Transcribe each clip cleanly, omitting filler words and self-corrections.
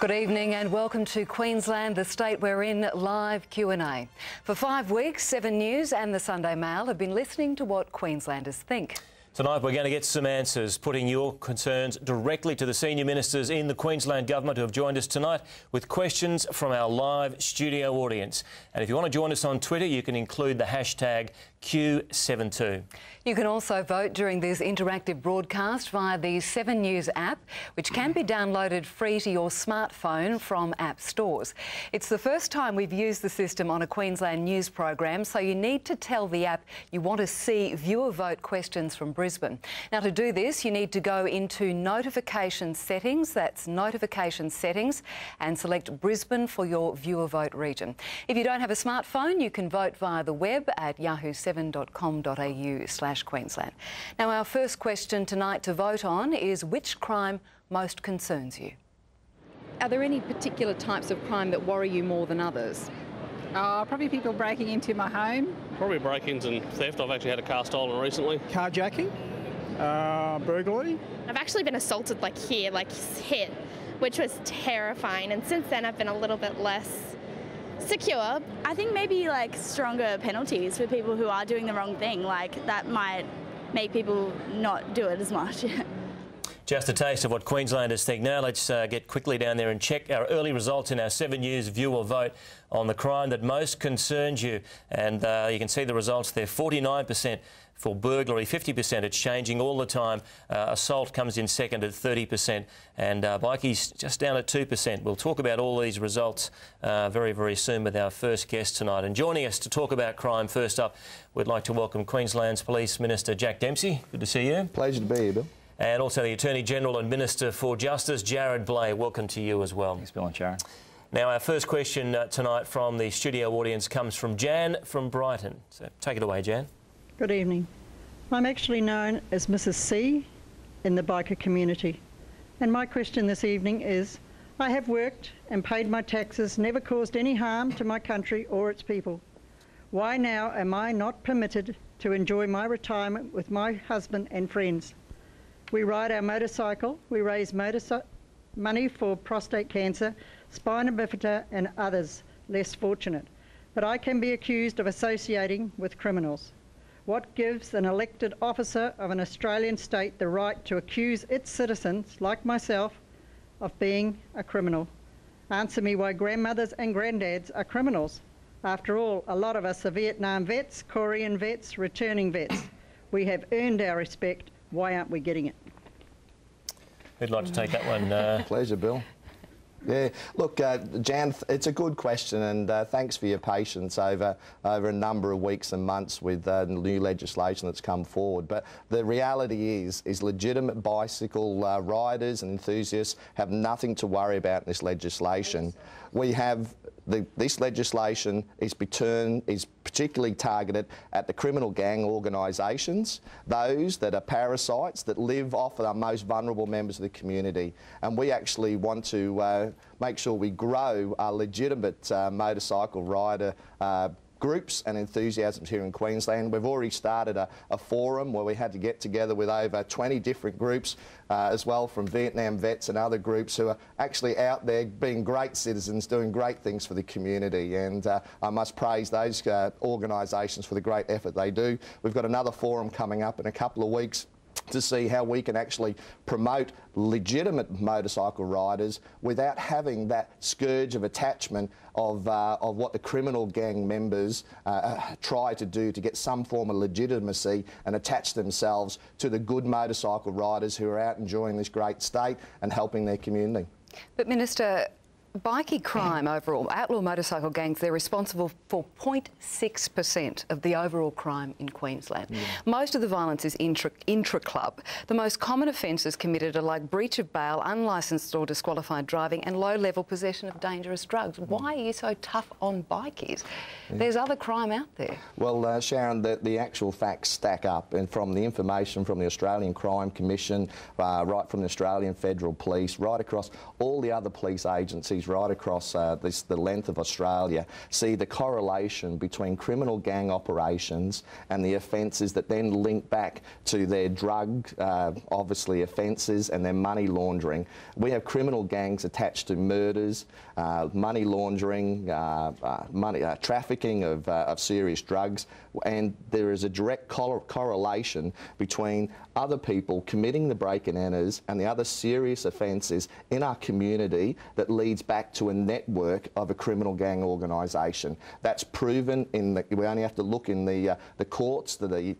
Good evening and welcome to Queensland, the state we're in, live Q&A. For 5 weeks, 7 News and the Sunday Mail have been listening to what Queenslanders think. Tonight we're going to get some answers, putting your concerns directly to the senior ministers in the Queensland Government who have joined us tonight with questions from our live studio audience. And if you want to join us on Twitter, you can include the hashtag Q72. You can also vote during this interactive broadcast via the 7 News app, which can be downloaded free to your smartphone from app stores. It's the first time we've used the system on a Queensland news program, so you need to tell the app you want to see viewer vote questions from Brisbane. Now, to do this, you need to go into notification settings, that's notification settings, and select Brisbane for your viewer vote region. If you don't have a smartphone, you can vote via the web at yahoo7.com.au/Queensland. Now, our first question tonight to vote on is which crime most concerns you? Are there any particular types of crime that worry you more than others? Probably people breaking into my home. Probably break-ins and theft. I've actually had a car stolen recently. Carjacking, burglary. I've actually been assaulted hit, which was terrifying. And since then I've been a little bit less secure. I think maybe stronger penalties for people who are doing the wrong thing. That might make people not do it as much. Just a taste of what Queenslanders think. Now let's get quickly down there and check our early results in our 7 News viewer vote on the crime that most concerns you. And you can see the results there. 49% for burglary, 50%. It's changing all the time. Assault comes in second at 30%, and bikies just down at 2%. We'll talk about all these results very, very soon with our first guest tonight. And joining us to talk about crime, first up, we'd like to welcome Queensland's Police Minister Jack Dempsey. Good to see you. Pleasure to be here, Bill. And also the Attorney-General and Minister for Justice, Jared Blay. Welcome to you as well. Thanks, Bill and Sharon. Now, our first question tonight from the studio audience comes from Jan from Brighton. So take it away, Jan. Good evening. I'm actually known as Mrs. C in the biker community. And my question this evening is, I have worked and paid my taxes, never caused any harm to my country or its people. Why now am I not permitted to enjoy my retirement with my husband and friends? We ride our motorcycle, we raise money for prostate cancer, spina bifida and others less fortunate. But I can be accused of associating with criminals. What gives an elected officer of an Australian state the right to accuse its citizens, like myself, of being a criminal? Answer me why grandmothers and granddads are criminals. After all, a lot of us are Vietnam vets, Korean vets, returning vets. We have earned our respect. Why aren't we getting it? Who'd like to take that one? Pleasure, Bill. Yeah, look, Jan, it's a good question, and thanks for your patience over a number of weeks and months with new legislation that's come forward. But the reality is legitimate bicycle riders and enthusiasts have nothing to worry about in this legislation. We have this legislation is particularly targeted at the criminal gang organisations, those that are parasites that live off of our most vulnerable members of the community. And we actually want to make sure we grow our legitimate motorcycle rider groups and enthusiasms here in Queensland. We've already started a forum where we had to get together with over 20 different groups as well, from Vietnam vets and other groups who are actually out there being great citizens, doing great things for the community. And I must praise those organisations for the great effort they do. We've got another forum coming up in a couple of weeks to see how we can actually promote legitimate motorcycle riders without having that scourge of attachment of what the criminal gang members try to do to get some form of legitimacy and attach themselves to the good motorcycle riders who are out enjoying this great state and helping their community. But Minister, bikie crime overall, outlaw motorcycle gangs, they're responsible for 0.6% of the overall crime in Queensland. Yeah. Most of the violence is intra-club. The most common offences committed are like breach of bail, unlicensed or disqualified driving and low-level possession of dangerous drugs. Why are you so tough on bikies? Yeah. There's other crime out there. Well, Sharon, the actual facts stack up, and from the information from the Australian Crime Commission, right from the Australian Federal Police, right across all the other police agencies communities right across the length of Australia see the correlation between criminal gang operations and the offences that then link back to their drug, obviously, offences and their money laundering. We have criminal gangs attached to murders, money laundering, trafficking of serious drugs, and there is a direct correlation between other people committing the break-and-enters and the other serious offences in our community that leads back to a network of a criminal gang organisation. That's proven in the, we only have to look in the courts, the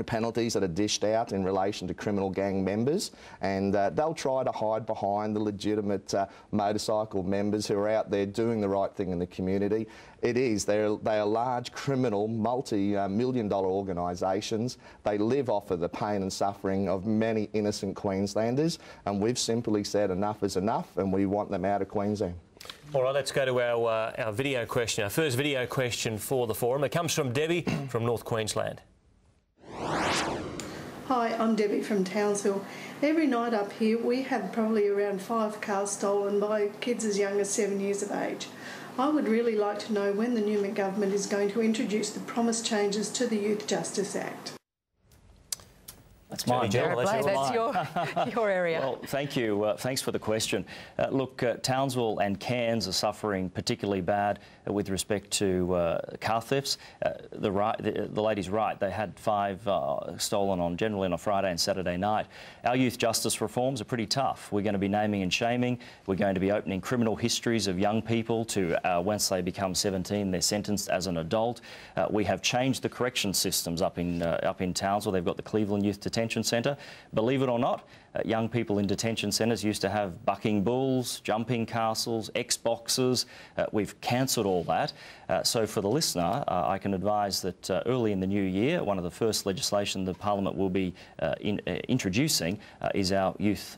penalties that are dished out in relation to criminal gang members, and they'll try to hide behind the legitimate motorcycle members who are out there doing the right thing in the community. They are large criminal, multi-million-dollar organisations. They live off of the pain and suffering of many innocent Queenslanders, and we've simply said enough is enough, and we want them out of Queensland. All right, let's go to our video question, our first video question for the forum. It comes from Debbie from North Queensland. Hi, I'm Debbie from Townsville. Every night up here we have probably around 5 cars stolen by kids as young as 7 years of age. I would really like to know when the Newman government is going to introduce the promised changes to the Youth Justice Act. That's mine. That's your area. Well, thank you. Thanks for the question. Look, Townsville and Cairns are suffering particularly bad with respect to car thefts. The lady's right. They had 5 stolen generally on a Friday and Saturday night. Our youth justice reforms are pretty tough. We're going to be naming and shaming. We're going to be opening criminal histories of young people to once they become 17, they're sentenced as an adult. We have changed the correction systems up in Townsville. They've got the Cleveland Youth Detention Centre. Believe it or not, young people in detention centres used to have bucking bulls, jumping castles, Xboxes. We've cancelled all that. So for the listener, I can advise that early in the new year, one of the first legislation the Parliament will be introducing is our youth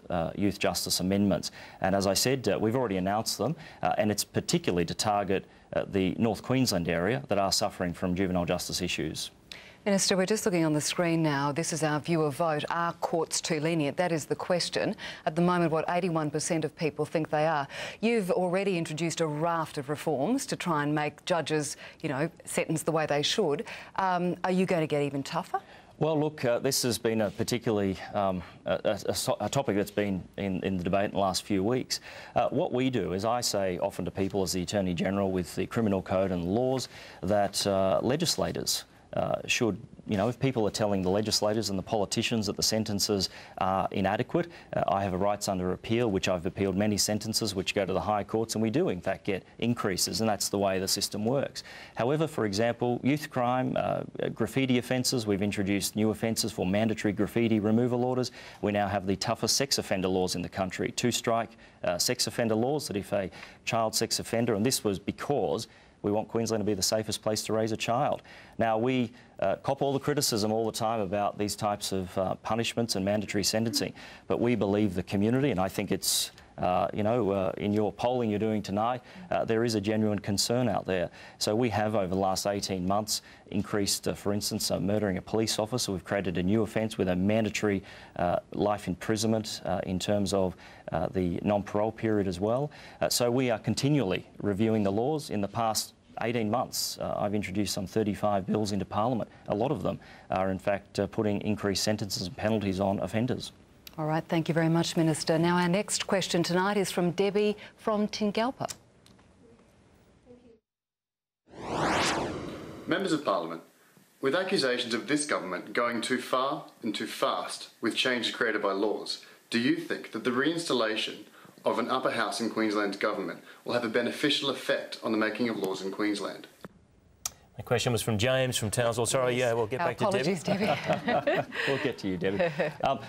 justice amendments. And as I said, we've already announced them, and it's particularly to target the North Queensland area that are suffering from juvenile justice issues. Minister, we're just looking on the screen now. This is our viewer vote. Are courts too lenient? That is the question. At the moment, what 81% of people think they are. You've already introduced a raft of reforms to try and make judges, you know, sentence the way they should. Are you going to get even tougher? Well, look, this has been a particularly a topic that's been in the debate in the last few weeks. What we do is I say often to people as the Attorney-General with the criminal code and laws that legislators should, you know, if people are telling the legislators and the politicians that the sentences are inadequate, I have a rights under appeal, which I've appealed many sentences which go to the high courts, and we do in fact get increases, and that's the way the system works. However, for example, youth crime, graffiti offences, we've introduced new offences for mandatory graffiti removal orders. We now have the toughest sex offender laws in the country, 2-strike sex offender laws, that if a child sex offender, and this was because we want Queensland to be the safest place to raise a child. Now, we cop all the criticism all the time about these types of punishments and mandatory sentencing, but we believe the community, and I think it's in your polling you're doing tonight, there is a genuine concern out there. So we have, over the last 18 months, increased, for instance, murdering a police officer. We've created a new offence with a mandatory life imprisonment in terms of the non-parole period as well. So we are continually reviewing the laws. In the past 18 months, I've introduced some 35 bills into Parliament. A lot of them are, in fact, putting increased sentences and penalties on offenders. All right, thank you very much, Minister. Now, our next question tonight is from Debbie from Tingalpa. Members of Parliament, with accusations of this government going too far and too fast with changes created by laws, do you think that the reinstallation of an upper house in Queensland's government will have a beneficial effect on the making of laws in Queensland? The question was from James from Townsville. Sorry, yeah, we'll get back to Debbie. Apologies, Debbie. We'll get to you, Debbie.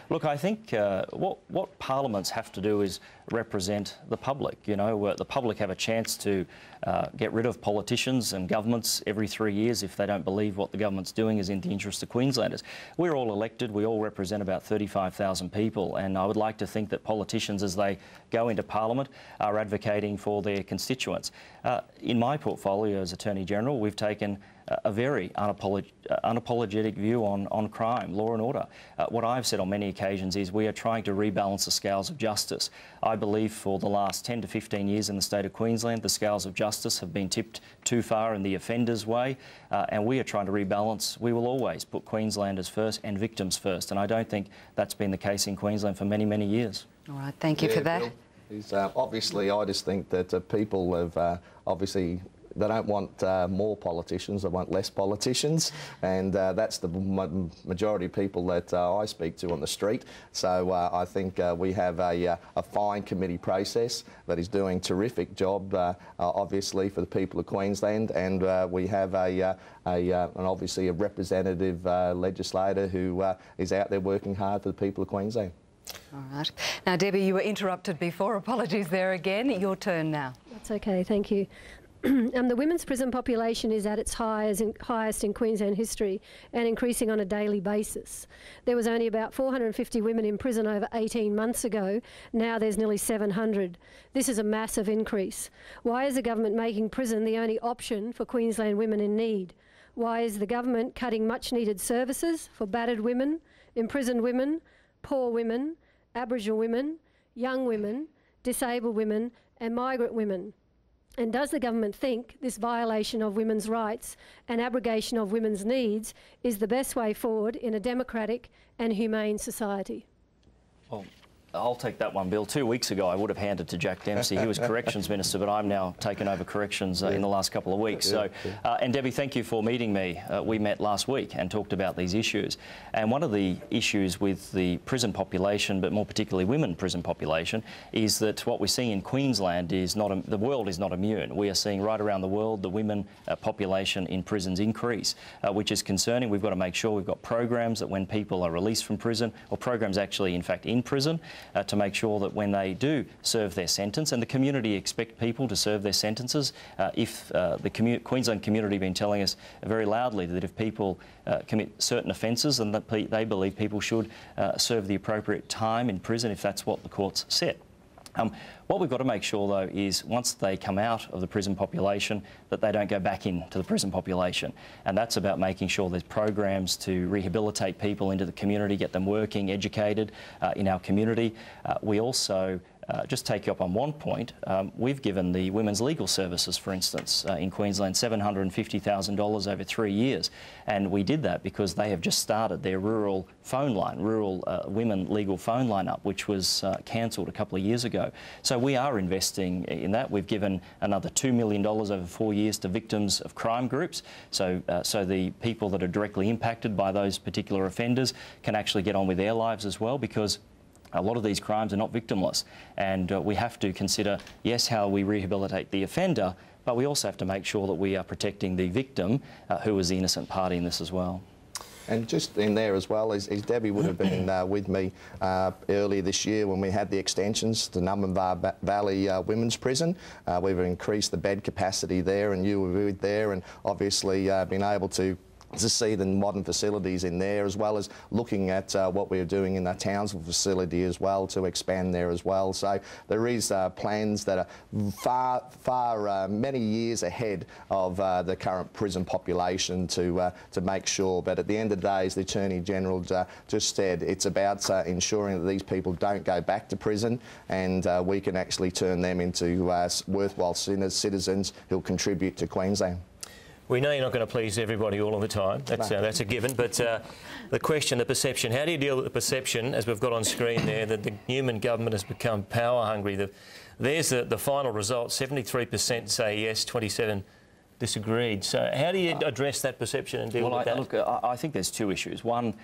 Look, I think what parliaments have to do is represent the public. You know, the public have a chance to get rid of politicians and governments every 3 years if they don't believe what the government's doing is in the interest of Queenslanders. We're all elected. We all represent about 35,000 people, and I would like to think that politicians, as they go into Parliament, are advocating for their constituents. In my portfolio as Attorney-General, we've taken a very unapologetic view on crime, law and order. What I've said on many occasions is we are trying to rebalance the scales of justice. I believe for the last 10 to 15 years in the state of Queensland, the scales of justice have been tipped too far in the offender's way, and we are trying to rebalance. We will always put Queenslanders first and victims first, and I don't think that's been the case in Queensland for many, many years. All right, thank you for that. Bill, obviously, I just think that people have obviously they don't want more politicians, they want less politicians, and that's the majority of people that I speak to on the street. So I think we have a fine committee process that is doing a terrific job, obviously, for the people of Queensland, and we have obviously a representative legislator who is out there working hard for the people of Queensland. All right. Now, Debbie, you were interrupted before. Apologies there again. Your turn now. That's okay, thank you. The women's prison population is at its highest in Queensland history and increasing on a daily basis. There was only about 450 women in prison over 18 months ago. Now there's nearly 700. This is a massive increase. Why is the government making prison the only option for Queensland women in need? Why is the government cutting much needed services for battered women, imprisoned women, poor women, Aboriginal women, young women, disabled women and migrant women? And does the government think this violation of women's rights and abrogation of women's needs is the best way forward in a democratic and humane society? Well, I'll take that one, Bill. 2 weeks ago, I would have handed to Jack Dempsey. He was Corrections Minister, but I'm now taken over Corrections in the last couple of weeks. And Debbie, thank you for meeting me. We met last week and talked about these issues. And one of the issues with the prison population, but more particularly women prison population, is that what we're seeing in Queensland is not, the world is not immune. We are seeing right around the world the women population in prisons increase, which is concerning. We've got to make sure we've got programs that when people are released from prison, or programs actually, in fact, in prison, to make sure that when they do serve their sentence, and the community expect people to serve their sentences, if the Queensland community have been telling us very loudly that if people commit certain offences, then that they believe people should serve the appropriate time in prison if that's what the courts set. What we've got to make sure, though, is once they come out of the prison population, that they don't go back into the prison population. And that's about making sure there's programs to rehabilitate people into the community, get them working, educated in our community. We also just take you up on one point. We've given the Women's Legal Services, for instance, in Queensland, $750,000 over 3 years. And we did that because they have just started their rural phone line, rural women legal phone line up, which was cancelled a couple of years ago. So we are investing in that. We've given another $2 million over 4 years to victims of crime groups. So the people that are directly impacted by those particular offenders can actually get on with their lives as well, because a lot of these crimes are not victimless, and we have to consider, yes, how we rehabilitate the offender, but we also have to make sure that we are protecting the victim, who is the innocent party in this as well. And just in there as well, as Debbie would have been with me earlier this year when we had the extensions to Numbin Valley Women's Prison. We've increased the bed capacity there, and you were there, and obviously been able to see the modern facilities in there, as well as looking at what we're doing in the Townsville facility as well to expand there as well. So there is plans that are many years ahead of the current prison population to make sure. But at the end of the day, as the Attorney General just said, it's about ensuring that these people don't go back to prison, and we can actually turn them into worthwhile citizens who'll contribute to Queensland. We know you're not going to please everybody all of the time. That's a given. But the question, the perception, how do you deal with the perception, as we've got on screen there, that the Newman government has become power hungry? There's the final result. 73% say yes, 27% disagreed. So how do you address that perception and deal with that? Look, I think there's two issues. One,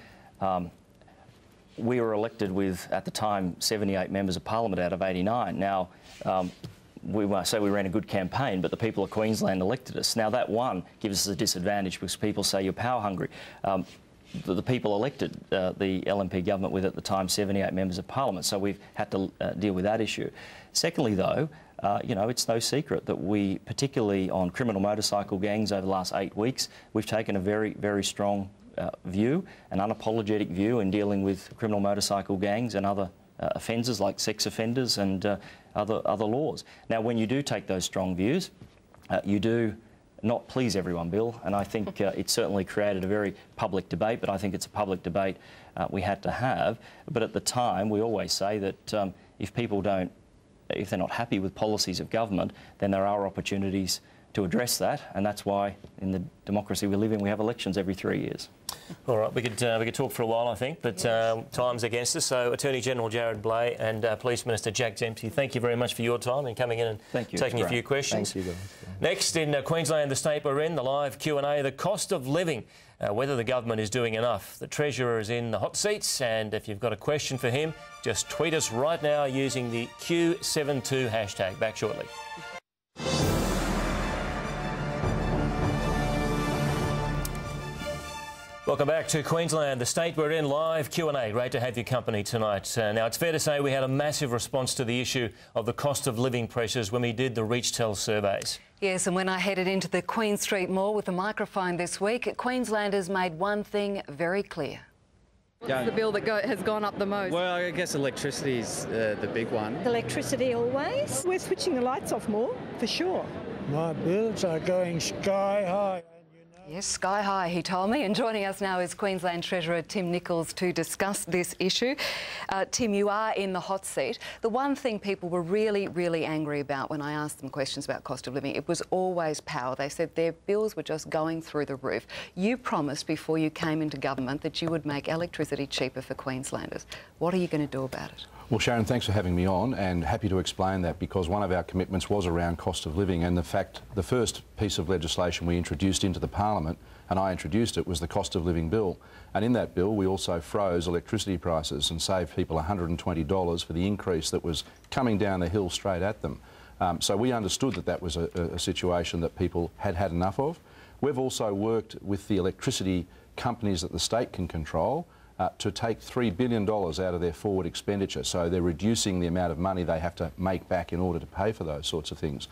we were elected with, at the time, 78 members of Parliament out of 89. Now, we might say we ran a good campaign, but the people of Queensland elected us. Now, that one gives us a disadvantage because people say you're power hungry. The people elected the LNP government with, at the time, 78 members of Parliament, so we've had to deal with that issue. Secondly, though, you know, it's no secret that we, particularly on criminal motorcycle gangs over the last 8 weeks, we've taken a very, very strong view, an unapologetic view in dealing with criminal motorcycle gangs and other offenders like sex offenders and other laws. Now, when you do take those strong views, you do not please everyone bill, and I think it certainly created a very public debate, but I think it's a public debate we had to have. But at the time, we always say that if they're not happy with policies of government, then there are opportunities to address that, and that's why in the democracy we live in we have elections every 3 years. All right, we could talk for a while, I think, but time's against us. So Attorney General Jared Blay and Police Minister Jack Dempsey, thank you very much for your time and coming in and taking a few questions. Thank you. Next, in Queensland, the state we're in, the live Q&A, the cost of living, whether the government is doing enough. The Treasurer is in the hot seats, and if you've got a question for him, just tweet us right now using the Q72 hashtag. Back shortly. Welcome back to Queensland, the state we're in, live Q&A. Great to have your company tonight. Now, it's fair to say we had a massive response to the issue of the cost of living pressures when we did the ReachTel surveys. Yes, and when I headed into the Queen Street Mall with the microphone this week, Queenslanders made one thing very clear. What's the bill that has gone up the most? Well, I guess electricity's the big one. Electricity always. We're switching the lights off more, for sure. My bills are going sky high. Yes, sky high, he told me. And joining us now is Queensland Treasurer Tim Nicholls to discuss this issue. Tim, you are in the hot seat. The one thing people were really, really angry about when I asked them questions about cost of living, it was always power. They said their bills were just going through the roof. You promised before you came into government that you would make electricity cheaper for Queenslanders. What are you going to do about it? Well, Sharon, thanks for having me on, and happy to explain that, because one of our commitments was around cost of living, and the first piece of legislation we introduced into the Parliament, and I introduced it, was the cost of living bill. And in that bill we also froze electricity prices and saved people $120 for the increase that was coming down the hill straight at them. So we understood that that was a situation that people had had enough of. We've also worked with the electricity companies that the state can control to take $3 billion out of their forward expenditure. So they're reducing the amount of money they have to make back in order to pay for those sorts of things.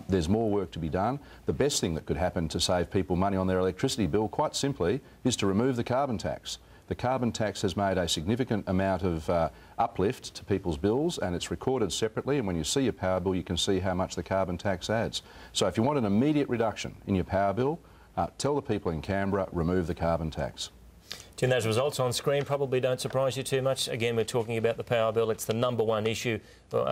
There's more work to be done. The best thing that could happen to save people money on their electricity bill, quite simply, is to remove the carbon tax. The carbon tax has made a significant amount of uplift to people's bills, and it's recorded separately, and when you see your power bill you can see how much the carbon tax adds. So if you want an immediate reduction in your power bill, tell the people in Canberra, remove the carbon tax. Tim, those results on screen probably don't surprise you too much. Again, we're talking about the power bill. It's the #1 issue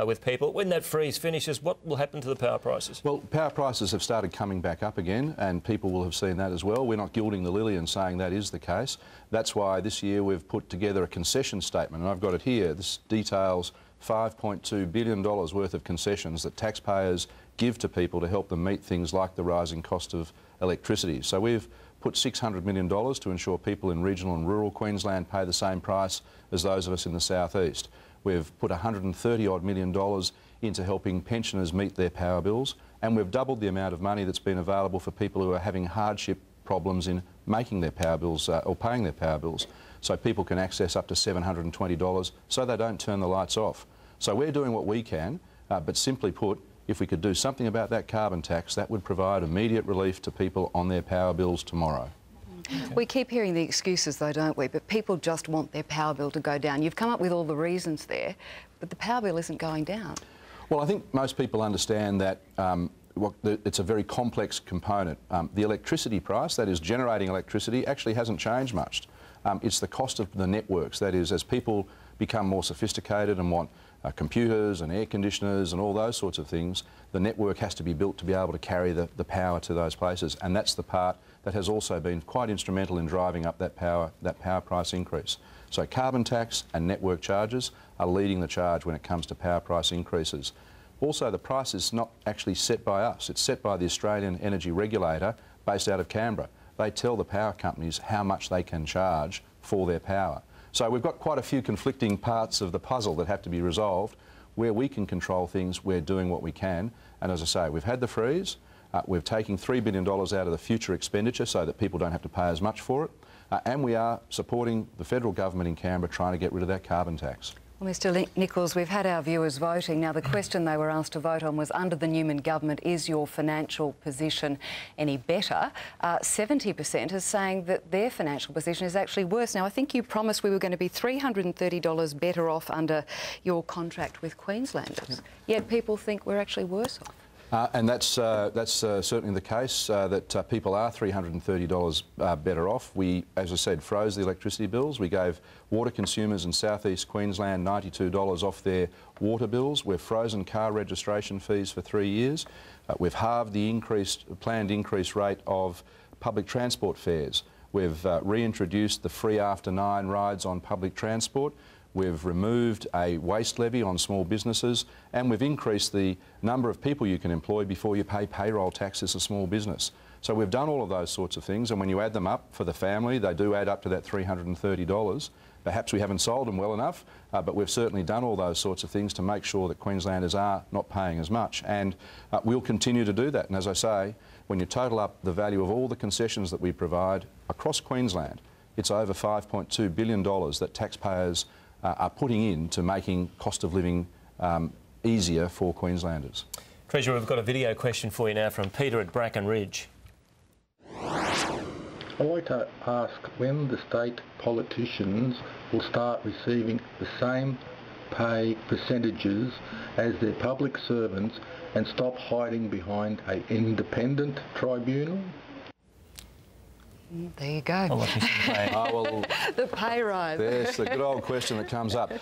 with people. When that freeze finishes, what will happen to the power prices? Well, power prices have started coming back up again, and people will have seen that as well. We're not gilding the lily and saying that is the case. That's why this year we've put together a concession statement, and I've got it here. This details $5.2 billion worth of concessions that taxpayers give to people to help them meet things like the rising cost of electricity. So we've put $600 million to ensure people in regional and rural Queensland pay the same price as those of us in the southeast. We've put $130-odd million into helping pensioners meet their power bills, and we've doubled the amount of money that's been available for people who are having hardship problems in making their power bills or paying their power bills. So people can access up to $720 so they don't turn the lights off. So we're doing what we can, but simply put, if we could do something about that carbon tax, that would provide immediate relief to people on their power bills tomorrow. Okay. We keep hearing the excuses though, don't we? But people just want their power bill to go down. You've come up with all the reasons there, but the power bill isn't going down. Well, I think most people understand that it's a very complex component. The electricity price, that is generating electricity, actually hasn't changed much. It's the cost of the networks. That is, as people become more sophisticated and want computers and air conditioners and all those sorts of things, the network has to be built to be able to carry the power to those places, and that's the part that has also been quite instrumental in driving up that power price increase. So carbon tax and network charges are leading the charge when it comes to power price increases. Also, the price is not actually set by us, it's set by the Australian Energy Regulator based out of Canberra. They tell the power companies how much they can charge for their power. So we've got quite a few conflicting parts of the puzzle that have to be resolved. Where we can control things, we're doing what we can. And as I say, we've had the freeze. We're taking $3 billion out of the future expenditure so that people don't have to pay as much for it. And we are supporting the federal government in Canberra trying to get rid of that carbon tax. Well, Mr Nicholls, we've had our viewers voting. Now, the question they were asked to vote on was, under the Newman government, is your financial position any better? 70% is saying that their financial position is actually worse. Now, I think you promised we were going to be $330 better off under your contract with Queenslanders, yet people think we're actually worse off. And that's certainly the case, that people are $330 better off. We, as I said, froze the electricity bills. We gave water consumers in South East Queensland $92 off their water bills. We've frozen car registration fees for 3 years. We've halved the planned increase rate of public transport fares. We've reintroduced the free after 9 rides on public transport. We've removed a waste levy on small businesses, and we've increased the number of people you can employ before you pay payroll tax as a small business. So we've done all of those sorts of things, and when you add them up for the family, they do add up to that $330. Perhaps we haven't sold them well enough, but we've certainly done all those sorts of things to make sure that Queenslanders are not paying as much, and we'll continue to do that. And as I say, when you total up the value of all the concessions that we provide across Queensland, it's over $5.2 billion that taxpayers are putting into making cost of living easier for Queenslanders. Treasurer, we've got a video question for you now from Peter at Bracken Ridge. I'd like to ask when the state politicians will start receiving the same pay percentages as their public servants and stop hiding behind an independent tribunal? There you go. The pay rise. Yes, the good old question that comes up.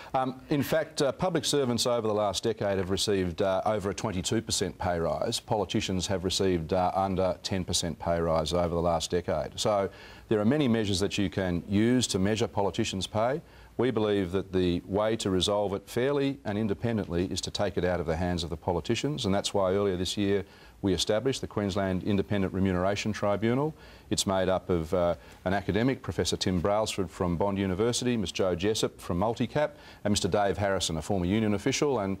In fact, public servants over the last decade have received over a 22% pay rise. Politicians have received under 10% pay rise over the last decade. So there are many measures that you can use to measure politicians' pay. We believe that the way to resolve it fairly and independently is to take it out of the hands of the politicians, and that's why earlier this year we established the Queensland Independent Remuneration Tribunal. It's made up of an academic, Professor Tim Brailsford from Bond University, Ms Jo Jessup from Multicap, and Mr Dave Harrison, a former union official and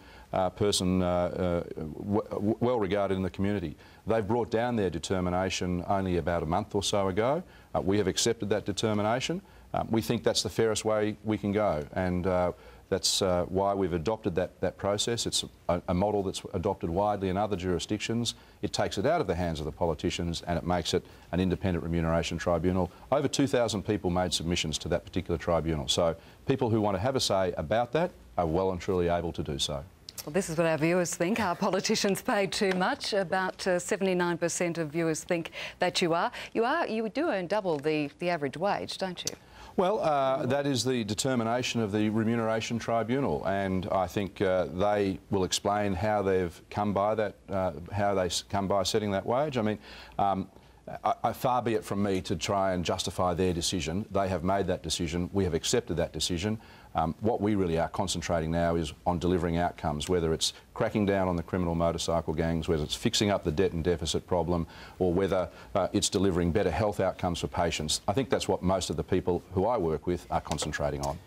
person well regarded in the community. They've brought down their determination only about a month or so ago. We have accepted that determination. We think that's the fairest way we can go, and that's why we've adopted that process. It's a model that's adopted widely in other jurisdictions. It takes it out of the hands of the politicians and it makes it an independent remuneration tribunal. Over 2,000 people made submissions to that particular tribunal, so people who want to have a say about that are well and truly able to do so. Well, this is what our viewers think. Are politicians paid too much? About 79% of viewers think that you are. You do earn double the average wage, don't you? Well, that is the determination of the Remuneration Tribunal, and I think they will explain how they've come by that, how they come by setting that wage. I mean, far be it from me to try and justify their decision. They have made that decision. We have accepted that decision. What we really are concentrating now is on delivering outcomes, whether it's cracking down on the criminal motorcycle gangs, whether it's fixing up the debt and deficit problem, or whether it's delivering better health outcomes for patients. I think that's what most of the people who I work with are concentrating on.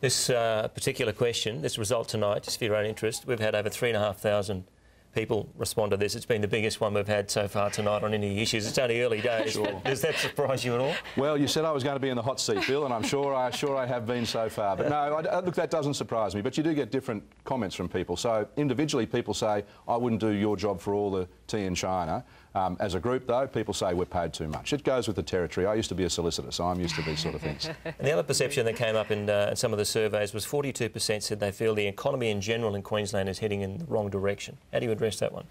This particular question, this result tonight, just for your own interest, we've had over 3,500 people respond to this. It's been the biggest one we've had so far tonight on any issues. It's only early days. Sure. Does that surprise you at all? Well, you said I was going to be in the hot seat, Bill, and I'm sure I have been so far. But no, look, that doesn't surprise me. But you do get different comments from people. So individually, people say, I wouldn't do your job for all the tea in China. As a group, though, people say we're paid too much. It goes with the territory. I used to be a solicitor, so I'm used to these sort of things. And the other perception that came up in some of the surveys was 42% said they feel the economy in general in Queensland is heading in the wrong direction. How do you address that one?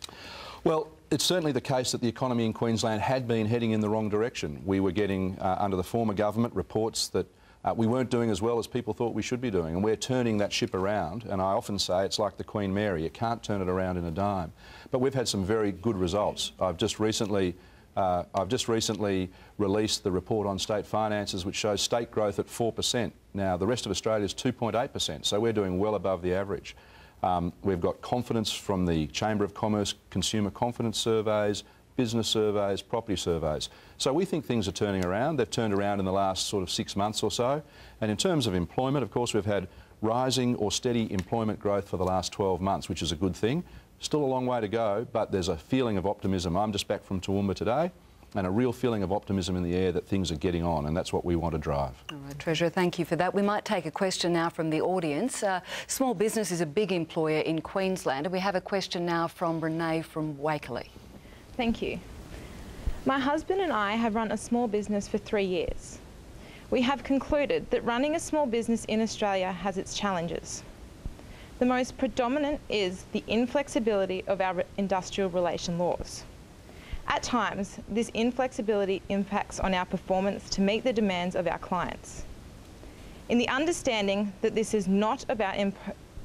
Well, it's certainly the case that the economy in Queensland had been heading in the wrong direction. We were getting, under the former government, reports that we weren't doing as well as people thought we should be doing, and we're turning that ship around. And I often say it's like the Queen Mary, you can't turn it around in a dime. But we've had some very good results. I've just recently released the report on state finances, which shows state growth at 4%. Now, the rest of Australia is 2.8%, so we're doing well above the average. We've got confidence from the Chamber of Commerce consumer confidence surveys, business surveys, property surveys. So we think things are turning around. They've turned around in the last sort of 6 months or so. And in terms of employment, of course, we've had rising or steady employment growth for the last 12 months, which is a good thing. Still a long way to go, but there's a feeling of optimism. I'm just back from Toowoomba today, and a real feeling of optimism in the air that things are getting on, and that's what we want to drive. All right, Treasurer, thank you for that. We might take a question now from the audience. Small business is a big employer in Queensland, and we have a question now from Renee from Wakerley. Thank you. My husband and I have run a small business for 3 years. We have concluded that running a small business in Australia has its challenges. The most predominant is the inflexibility of our industrial relation laws. At times, this inflexibility impacts on our performance to meet the demands of our clients. In the understanding that this is not about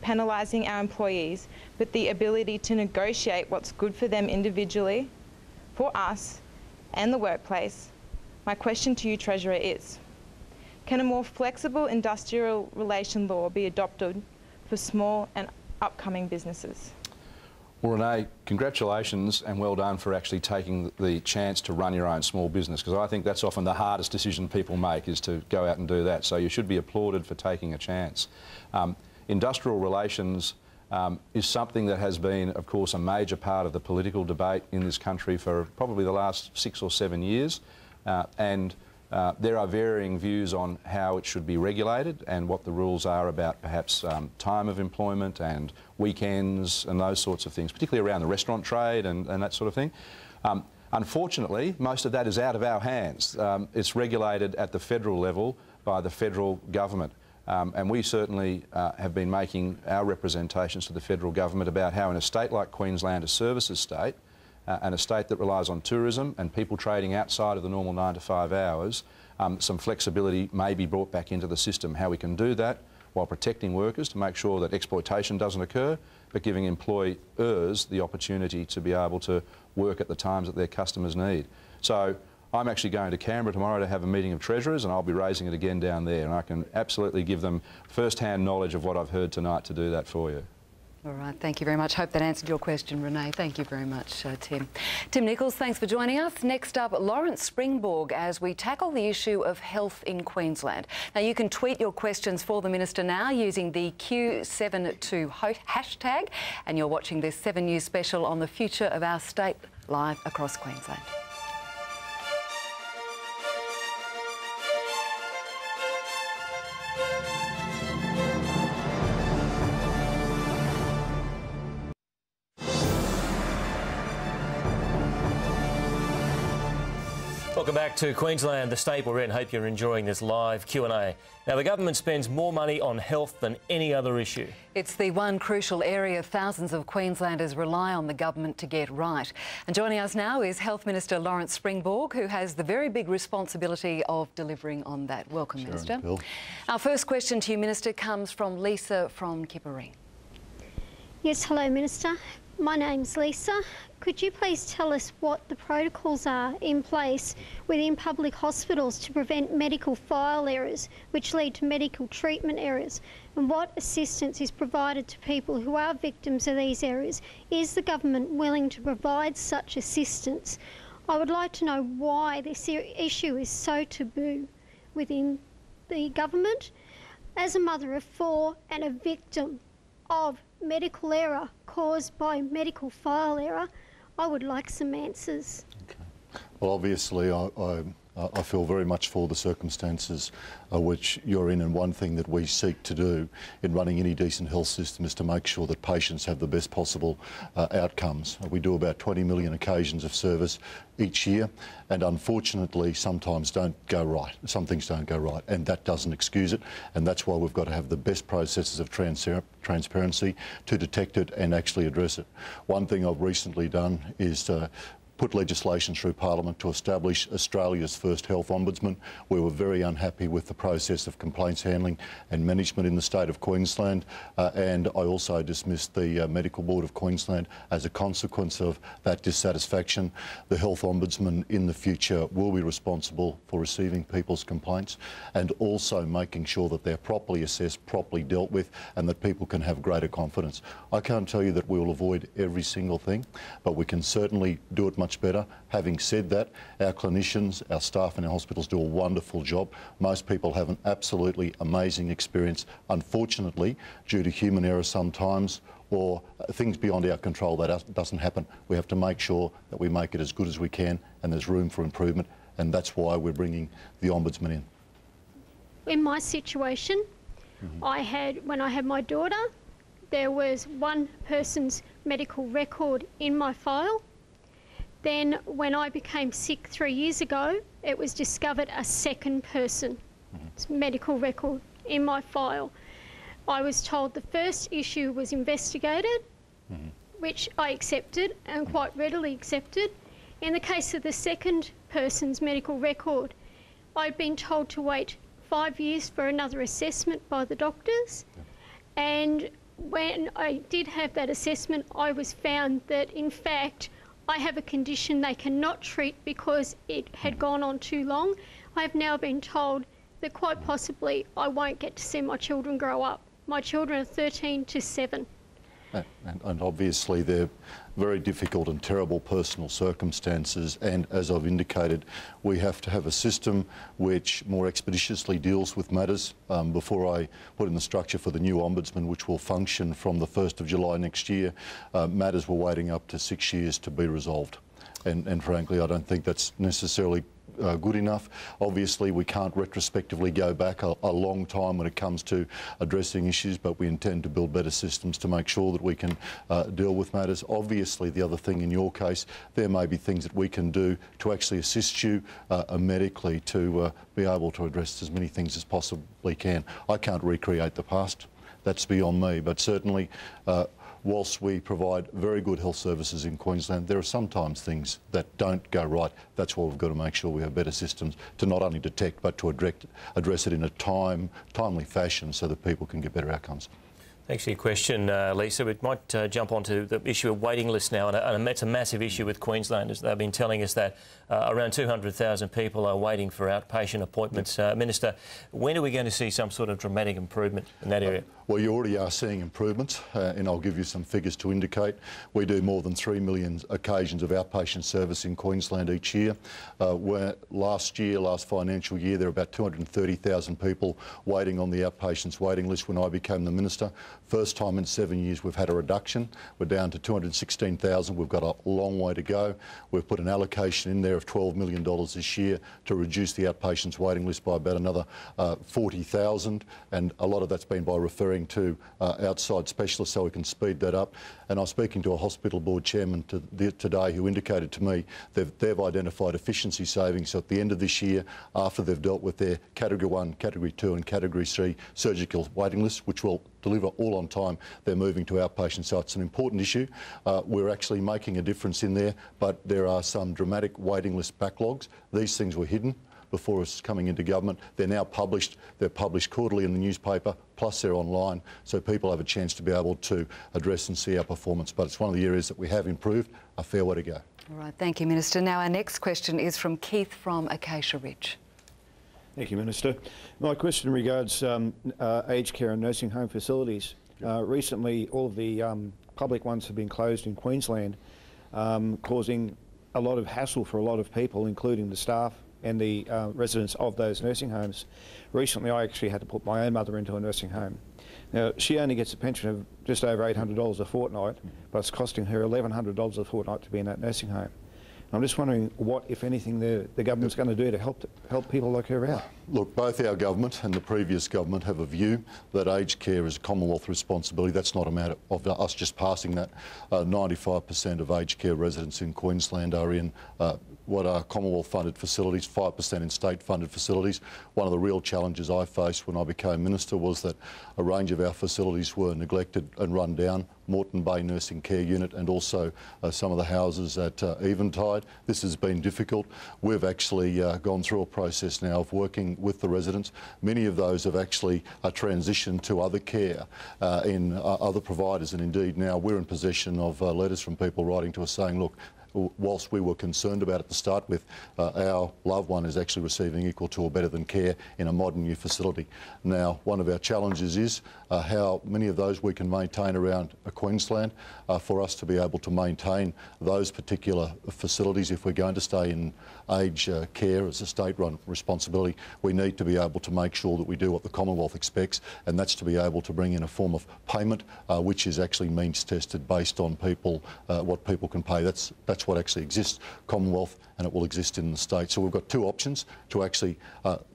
penalising our employees, but the ability to negotiate what's good for them individually, for us, and the workplace, my question to you, Treasurer, is, can a more flexible industrial relation law be adopted for small and upcoming businesses? Well, Renee, congratulations and well done for actually taking the chance to run your own small business, because I think that's often the hardest decision people make, is to go out and do that. So you should be applauded for taking a chance. Industrial relations is something that has been, of course, a major part of the political debate in this country for probably the last 6 or 7 years. There are varying views on how it should be regulated and what the rules are about perhaps time of employment and weekends and those sorts of things, particularly around the restaurant trade and that sort of thing. Unfortunately, most of that is out of our hands. It's regulated at the federal level by the federal government. And we certainly have been making our representations to the federal government about how in a state like Queensland, a services state, and a state that relies on tourism and people trading outside of the normal 9 to 5 hours, some flexibility may be brought back into the system. How we can do that while protecting workers to make sure that exploitation doesn't occur, but giving employers the opportunity to be able to work at the times that their customers need. So I'm actually going to Canberra tomorrow to have a meeting of treasurers, and I'll be raising it again down there, and I can absolutely give them first-hand knowledge of what I've heard tonight to do that for you. All right, thank you very much. Hope that answered your question, Renee. Thank you very much, Tim. Tim Nichols, thanks for joining us. Next up, Lawrence Springborg, as we tackle the issue of health in Queensland. Now, you can tweet your questions for the Minister now using the Q72 hashtag, and you're watching this 7 News special on the future of our state live across Queensland. Welcome back to Queensland, the state we're in. Hope you're enjoying this live Q&A. Now, the government spends more money on health than any other issue. It's the one crucial area thousands of Queenslanders rely on the government to get right. And joining us now is Health Minister Lawrence Springborg, who has the very big responsibility of delivering on that. Welcome, Minister. Bill. Our first question to you, Minister, comes from Lisa from Kipparing. Yes, hello, Minister. My name's Lisa. Could you please tell us what the protocols are in place within public hospitals to prevent medical file errors which lead to medical treatment errors, and what assistance is provided to people who are victims of these errors? Is the government willing to provide such assistance? I would like to know why this issue is so taboo within the government. As a mother of 4 and a victim of medical error caused by medical file error, I would like some answers. Okay. Well, obviously, I feel very much for the circumstances which you're in, and one thing that we seek to do in running any decent health system is to make sure that patients have the best possible outcomes. We do about 20 million occasions of service each year, and unfortunately sometimes don't go right. Some things don't go right, and that doesn't excuse it, and that's why we've got to have the best processes of transparency to detect it and actually address it. One thing I've recently done is put legislation through Parliament to establish Australia's first health ombudsman. We were very unhappy with the process of complaints handling and management in the state of Queensland, and I also dismissed the Medical Board of Queensland as a consequence of that dissatisfaction. The health ombudsman in the future will be responsible for receiving people's complaints and also making sure that they're properly assessed, properly dealt with, and that people can have greater confidence. I can't tell you that we will avoid every single thing, but we can certainly do it much better. Having said that, our clinicians, our staff in our hospitals do a wonderful job. Most people have an absolutely amazing experience. Unfortunately, due to human error sometimes, or things beyond our control, that doesn't happen. We have to make sure that we make it as good as we can, and there's room for improvement, and that's why we're bringing the Ombudsman in. In my situation, when I had my daughter, there was one person's medical record in my file. Then when I became sick 3 years ago, it was discovered a second person's medical record in my file. I was told the first issue was investigated, which I accepted and quite readily accepted. In the case of the second person's medical record, I'd been told to wait 5 years for another assessment by the doctors, and when I did have that assessment, I was found that in fact I have a condition they cannot treat because it had gone on too long. I have now been told that quite possibly I won't get to see my children grow up. My children are 13 to 7. And obviously they're very difficult and terrible personal circumstances, and as I've indicated, we have to have a system which more expeditiously deals with matters. Before I put in the structure for the new Ombudsman, which will function from the 1st of July next year, matters were waiting up to 6 years to be resolved. And frankly, I don't think that's necessarily good enough. Obviously, we can't retrospectively go back a long time when it comes to addressing issues, but we intend to build better systems to make sure that we can deal with matters. Obviously, the other thing in your case, there may be things that we can do to actually assist you medically to be able to address as many things as possibly can. I can't recreate the past. That's beyond me, but certainly whilst we provide very good health services in Queensland, there are sometimes things that don't go right. That's why we've got to make sure we have better systems to not only detect but to address it in a timely fashion so that people can get better outcomes. Thanks for your question, Lisa. We might jump onto the issue of waiting lists now, and it's a massive issue with Queenslanders. They've been telling us that around 200,000 people are waiting for outpatient appointments. Minister, when are we going to see some sort of dramatic improvement in that area? Well, you already are seeing improvements, and I'll give you some figures to indicate. We do more than 3 million occasions of outpatient service in Queensland each year. Where last financial year, there were about 230,000 people waiting on the outpatients waiting list when I became the Minister. First time in 7 years we've had a reduction. We're down to 216,000. We've got a long way to go. We've put an allocation in there of $12 million this year to reduce the outpatients waiting list by about another 40,000, and a lot of that's been by referring to outside specialists so we can speed that up. And I was speaking to a hospital board chairman today who indicated to me they've identified efficiency savings. So at the end of this year, after they've dealt with their Category 1, Category 2 and Category 3 surgical waiting lists, which will deliver all on time, they're moving to outpatient. So it's an important issue. We're actually making a difference in there, but there are some dramatic waiting list backlogs. These things were hidden before us coming into government. They're now published. They're published quarterly in the newspaper, plus they're online, so people have a chance to be able to address and see our performance. But it's one of the areas that we have improved. A fair way to go. All right, thank you, Minister. Now our next question is from Keith from Acacia Ridge. Thank you, Minister. My question regards aged care and nursing home facilities. Recently, all of the public ones have been closed in Queensland, causing a lot of hassle for a lot of people, including the staff and the residents of those nursing homes. Recently, I actually had to put my own mother into a nursing home. Now, she only gets a pension of just over $800 a fortnight, but it's costing her $1,100 a fortnight to be in that nursing home. I'm just wondering what, if anything, the government's going to do to help people like her out. Look, both our government and the previous government have a view that aged care is a Commonwealth responsibility. That's not a matter of us just passing that. 95% of aged care residents in Queensland are in what are Commonwealth-funded facilities, 5% in state-funded facilities. One of the real challenges I faced when I became Minister was that a range of our facilities were neglected and run down. Moreton Bay Nursing Care Unit and also some of the houses at Eventide. This has been difficult. We've actually gone through a process now of working with the residents. Many of those have actually transitioned to other care in other providers, and indeed now we're in possession of letters from people writing to us saying, look, whilst we were concerned about it to start with, our loved one is actually receiving equal to or better than care in a modern new facility. Now, one of our challenges is how many of those we can maintain around Queensland for us to be able to maintain those particular facilities. If we're going to stay in aged care as a state-run responsibility, we need to be able to make sure that we do what the Commonwealth expects, and that's to be able to bring in a form of payment which is actually means tested based on people, what people can pay. That's what actually exists, Commonwealth, and it will exist in the state. So we've got two options to actually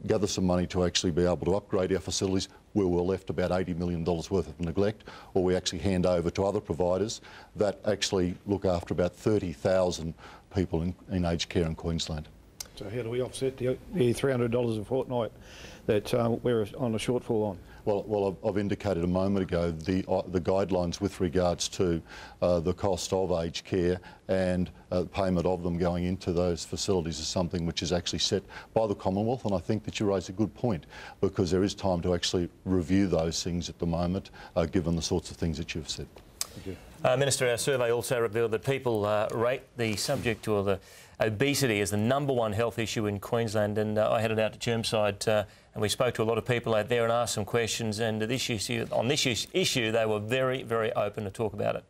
gather some money to actually be able to upgrade our facilities where we're left about $80 million worth of neglect, or we actually hand over to other providers that actually look after about 30,000 people in aged care in Queensland. So how do we offset the $300 a fortnight that we're on a shortfall on? Well, I've indicated a moment ago the guidelines with regards to the cost of aged care and payment of them going into those facilities is something which is actually set by the Commonwealth, and I think that you raise a good point, because there is time to actually review those things at the moment, given the sorts of things that you've said. Thank you. Minister, our survey also revealed that people rate the subject or the obesity as the #1 health issue in Queensland, and I headed out to Chermside and we spoke to a lot of people out there and asked some questions, and on this issue they were very, very open to talk about it.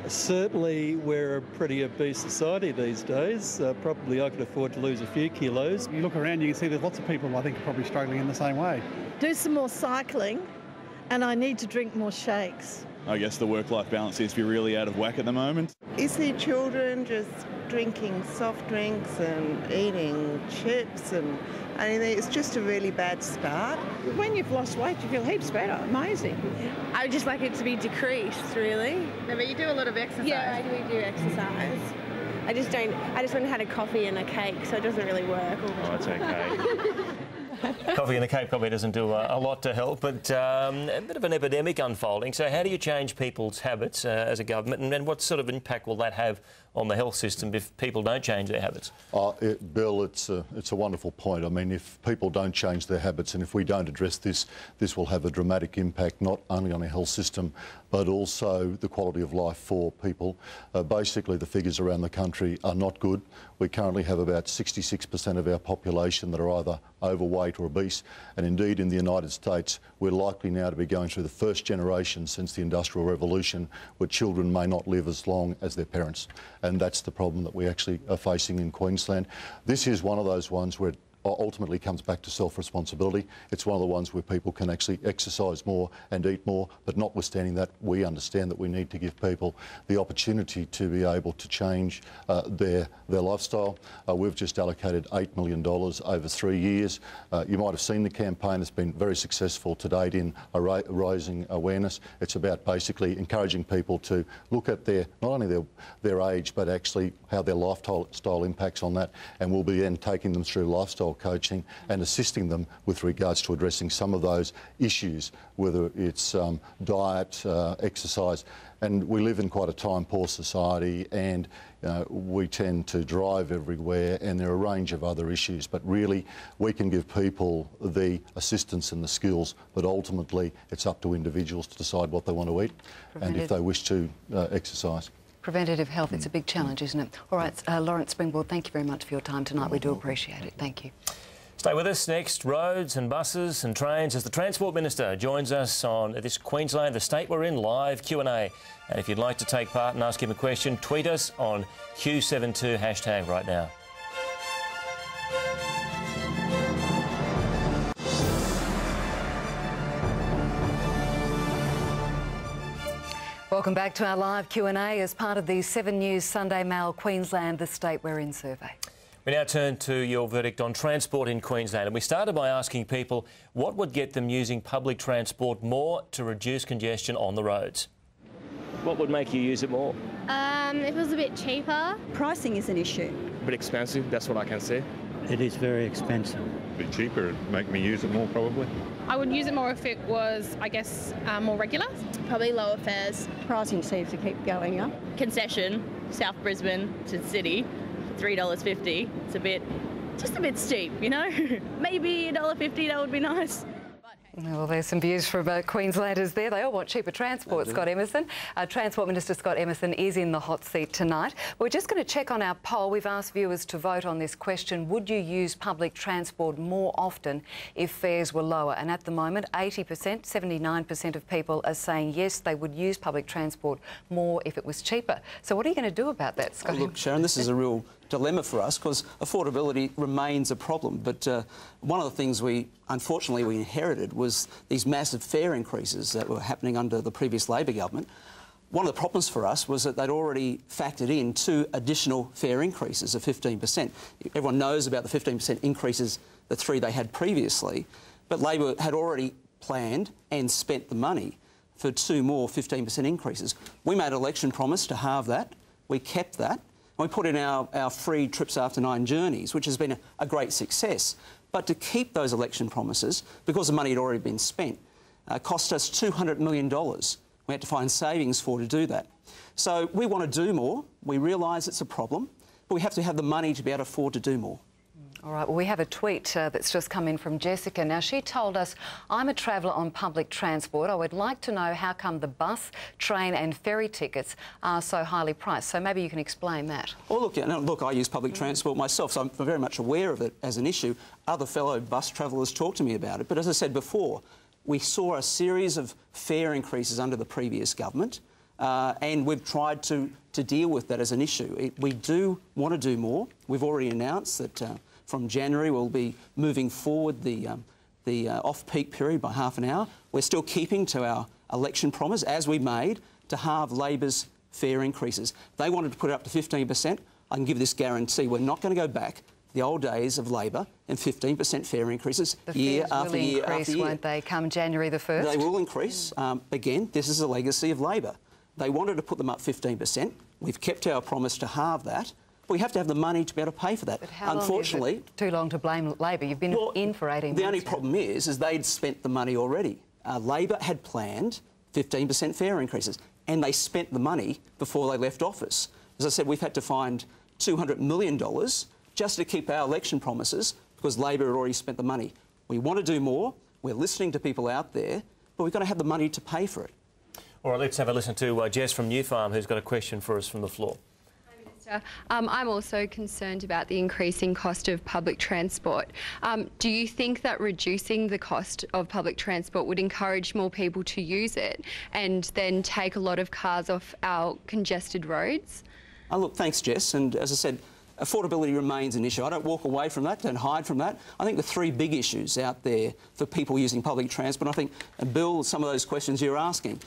Certainly we're a pretty obese society these days. Probably I could afford to lose a few kilos. You look around, you can see there's lots of people I think are probably struggling in the same way. Do some more cycling, and I need to drink more shakes. I guess the work-life balance seems to be really out of whack at the moment. You see children just drinking soft drinks and eating chips, and it's just a really bad start. When you've lost weight, you feel heaps better. Amazing. I would just like it to be decreased, really. No, but you do a lot of exercise. Yeah, I do exercise. I just went and had a coffee and a cake, so it doesn't really work. Oh, it's okay. Coffee and a cake probably doesn't do a lot to help, but a bit of an epidemic unfolding. So how do you change people's habits as a government, and what sort of impact will that have on the health system if people don't change their habits? Bill, it's a wonderful point. I mean, if people don't change their habits and if we don't address this, this will have a dramatic impact not only on our health system but also the quality of life for people. Basically, the figures around the country are not good. We currently have about 66% of our population that are either overweight or obese, and indeed in the United States we're likely now to be going through the first generation since the Industrial Revolution where children may not live as long as their parents, and that's the problem that we actually are facing in Queensland. This is one of those ones where it ultimately comes back to self-responsibility. It's one of the ones where people can actually exercise more and eat more, but notwithstanding that, we understand that we need to give people the opportunity to be able to change their lifestyle. We've just allocated $8 million over 3 years. You might have seen the campaign. It's been very successful to date in raising awareness. It's about basically encouraging people to look at not only their age, but actually how their lifestyle impacts on that, and we'll be then taking them through lifestyle coaching and assisting them with regards to addressing some of those issues, whether it's diet, exercise. And we live in quite a time-poor society, and we tend to drive everywhere, and there are a range of other issues. But really, we can give people the assistance and the skills, but ultimately it's up to individuals to decide what they want to eat and if they wish to exercise. Preventative health, it's a big challenge, isn't it? All right, Lawrence Springboard, thank you very much for your time tonight. We do appreciate it. Thank you. Stay with us. Next, roads and buses and trains as the Transport Minister joins us on this Queensland, the state we're in, live Q&A. And if you'd like to take part and ask him a question, tweet us on Q72 hashtag right now. Welcome back to our live Q&A as part of the 7 News Sunday Mail Queensland, the state we're in survey. We now turn to your verdict on transport in Queensland, and we started by asking people what would get them using public transport more to reduce congestion on the roads. What would make you use it more? If it was a bit cheaper. Pricing is an issue. A bit expensive, that's what I can say. It is very expensive. A bit cheaper, it'd make me use it more probably. I would use it more if it was, I guess, more regular. Probably lower fares. Pricing seems to keep going up. Concession, South Brisbane to city, $3.50. It's just a bit steep, you know? Maybe $1.50, that would be nice. Well, there's some views from Queenslanders there. They all want cheaper transport, Scott Emerson. Transport Minister Scott Emerson is in the hot seat tonight. We're just going to check on our poll. We've asked viewers to vote on this question. Would you use public transport more often if fares were lower? And at the moment, 80%, 79% of people are saying yes, they would use public transport more if it was cheaper. So what are you going to do about that, Scott? Look, Sharon, this is a real dilemma for us because affordability remains a problem. But one of the things unfortunately we inherited was these massive fare increases that were happening under the previous Labor government. One of the problems for us was that they'd already factored in 2 additional fare increases of 15%. Everyone knows about the 15% increases, the 3 they had previously, but Labor had already planned and spent the money for 2 more 15% increases. We made an election promise to halve that. We kept that. We put in our free trips after 9 journeys, which has been a great success. But to keep those election promises, because the money had already been spent, cost us $200 million. We had to find savings to do that. So we want to do more. We realise it's a problem, but we have to have the money to be able to afford to do more. All right, well, we have a tweet that's just come in from Jessica. Now, she told us, I'm a traveller on public transport. I would like to know how come the bus, train and ferry tickets are so highly priced. So maybe you can explain that. Well, look, I use public transport myself, so I'm very much aware of it as an issue. Other fellow bus travellers talk to me about it. But as I said before, we saw a series of fare increases under the previous government, and we've tried to deal with that as an issue. We do want to do more. We've already announced that from January we'll be moving forward the off-peak period by half an hour. We're still keeping to our election promise, as we made, to halve Labor's fare increases. They wanted to put it up to 15%. I can give this guarantee. We're not going to go back to the old days of Labor and 15% fare increases year after year after year. Won't they, come January the 1st? They will increase. Again, this is a legacy of Labor. They wanted to put them up 15%. We've kept our promise to halve that. But we have to have the money to be able to pay for that. But how Unfortunately, long is it too long to blame Labor? You've been in for 18 months. The only problem is they'd spent the money already. Labor had planned 15% fare increases, and they spent the money before they left office. As I said, we've had to find $200 million just to keep our election promises because Labor had already spent the money. We want to do more. We're listening to people out there, but we've got to have the money to pay for it. All right, let's have a listen to Jess from New Farm, who's got a question for us from the floor. I'm also concerned about the increasing cost of public transport. Do you think that reducing the cost of public transport would encourage more people to use it and then take a lot of cars off our congested roads? Look, thanks, Jess. And as I said, affordability remains an issue. I don't walk away from that, don't hide from that. I think the three big issues out there for people using public transport, I think, Bill, some of those questions you're asking,